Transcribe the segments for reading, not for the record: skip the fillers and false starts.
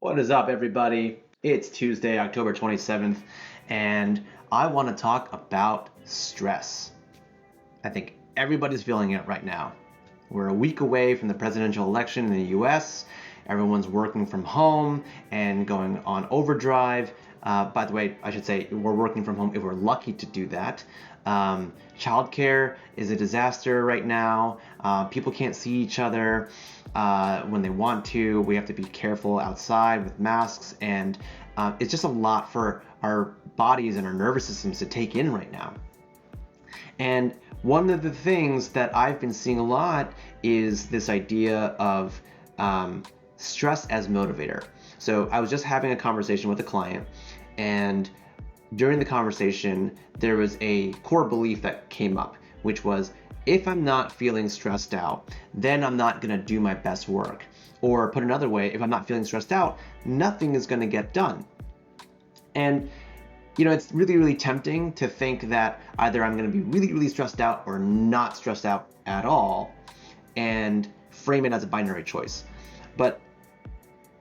What is up, everybody? It's Tuesday, October 27th, and I want to talk about stress. I think everybody's feeling it right now. We're a week away from the presidential election in the US. Everyone's working from home and going on overdrive. By the way, I should say we're working from home if we're lucky to do that. Childcare is a disaster right now. People can't see each other when they want to. We have to be careful outside with masks, and it's just a lot for our bodies and our nervous systems to take in right now. And one of the things that I've been seeing a lot is this idea of stress as motivator. So I was just having a conversation with a client, and during the conversation, there was a core belief that came up, which was, if I'm not feeling stressed out, then I'm not going to do my best work. Or put another way, if I'm not feeling stressed out, nothing is going to get done. And it's really, really tempting to think that either I'm going to be really, really stressed out or not stressed out at all, and frame it as a binary choice. But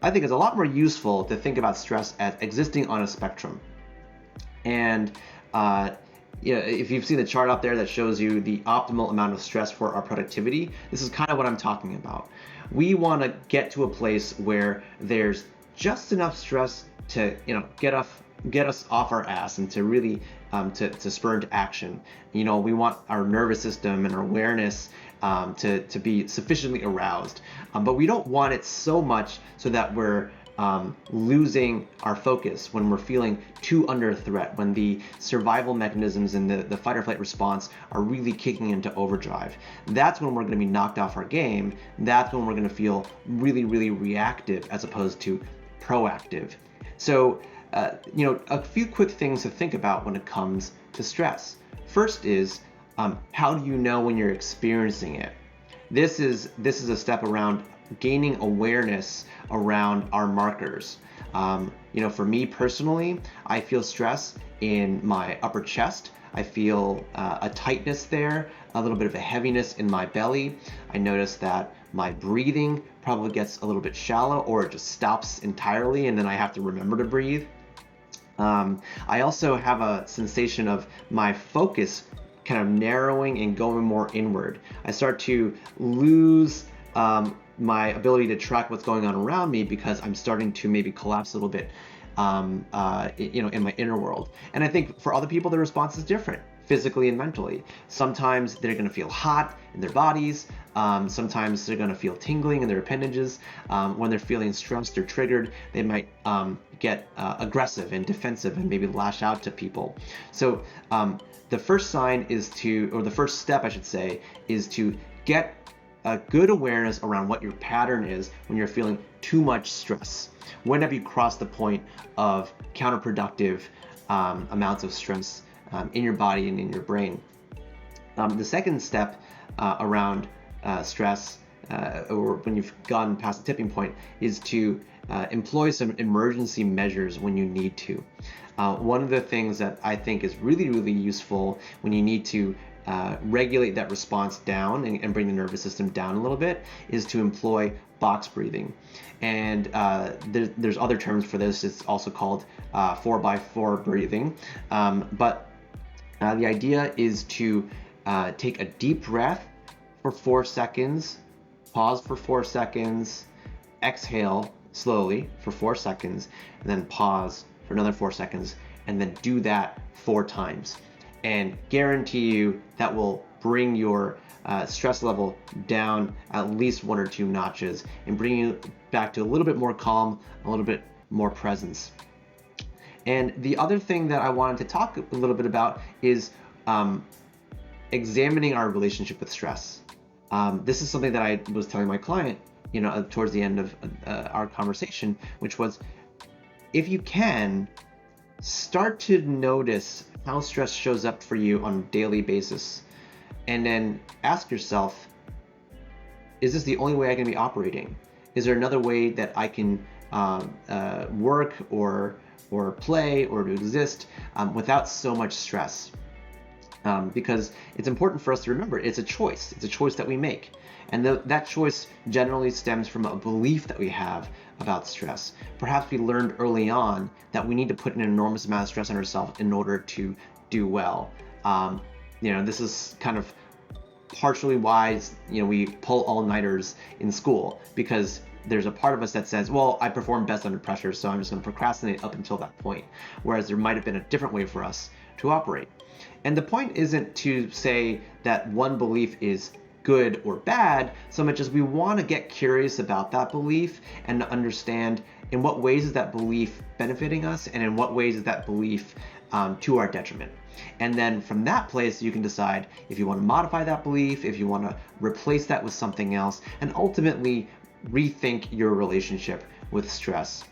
I think it's a lot more useful to think about stress as existing on a spectrum. And if you've seen the chart out there that shows you the optimal amount of stress for our productivity, this is kind of what I'm talking about. We want to get to a place where there's just enough stress to get us off our ass and to really to spur into action. We want our nervous system and our awareness to be sufficiently aroused, but we don't want it so much so that we're losing our focus when we're feeling too under threat, when the survival mechanisms and the fight or flight response are really kicking into overdrive. That's when we're going to be knocked off our game. That's when we're going to feel really, really reactive as opposed to proactive. So, a few quick things to think about when it comes to stress. First is, how do you know when you're experiencing it? This is a step around gaining awareness around our markers. For me personally, I feel stress in my upper chest. I feel a tightness there, a little bit of a heaviness in my belly. I notice that my breathing probably gets a little bit shallow, or it just stops entirely, and then I have to remember to breathe. I also have a sensation of my focus kind of narrowing and going more inward. I start to lose my ability to track what's going on around me because I'm starting to maybe collapse a little bit, in my inner world. And I think for other people, the response is different, physically and mentally. Sometimes they're going to feel hot in their bodies. Sometimes they're going to feel tingling in their appendages. When they're feeling stressed or triggered, they might get aggressive and defensive and maybe lash out to people. So the first step, I should say, is to get a good awareness around what your pattern is when you're feeling too much stress. When have you crossed the point of counterproductive amounts of stress in your body and in your brain? The second step around stress, or when you've gotten past the tipping point, is to employ some emergency measures when you need to. One of the things that I think is really, really useful when you need to regulate that response down and bring the nervous system down a little bit is to employ box breathing. And there's other terms for this. It's also called 4x4 breathing. But the idea is to take a deep breath for 4 seconds, pause for 4 seconds, exhale slowly for 4 seconds, and then pause for another 4 seconds, and then do that 4 times. And guarantee you that will bring your stress level down at least 1 or 2 notches and bring you back to a little bit more calm, a little bit more presence. And the other thing that I wanted to talk a little bit about is examining our relationship with stress. This is something that I was telling my client, towards the end of our conversation, which was, if you can, start to notice how stress shows up for you on a daily basis, and then ask yourself, is this the only way I can be operating? Is there another way that I can work or play or to exist without so much stress? Because it's important for us to remember it's a choice. It's a choice that we make. And that choice generally stems from a belief that we have about stress. Perhaps we learned early on that we need to put an enormous amount of stress on ourselves in order to do well. This is kind of partially why we pull all-nighters in school, because there's a part of us that says, well, I perform best under pressure, so I'm just going to procrastinate up until that point. Whereas there might have been a different way for us to operate. And the point isn't to say that one belief is good or bad, so much as we want to get curious about that belief and to understand in what ways is that belief benefiting us and in what ways is that belief to our detriment. And then from that place, you can decide if you want to modify that belief, if you want to replace that with something else, and ultimately rethink your relationship with stress.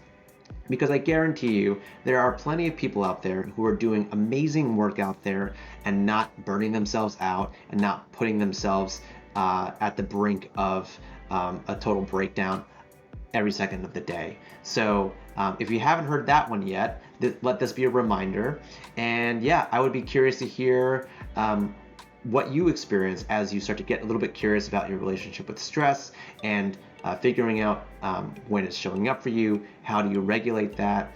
Because I guarantee you, there are plenty of people out there who are doing amazing work out there and not burning themselves out and not putting themselves at the brink of a total breakdown every second of the day. So if you haven't heard that one yet, let this be a reminder. And yeah, I would be curious to hear what you experience as you start to get a little bit curious about your relationship with stress and figuring out when it's showing up for you, how do you regulate that.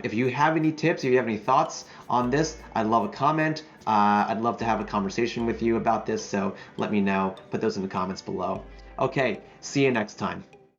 If you have any tips, if you have any thoughts on this, I'd love a comment. I'd love to have a conversation with you about this, so let me know. Put those in the comments below. Okay, see you next time.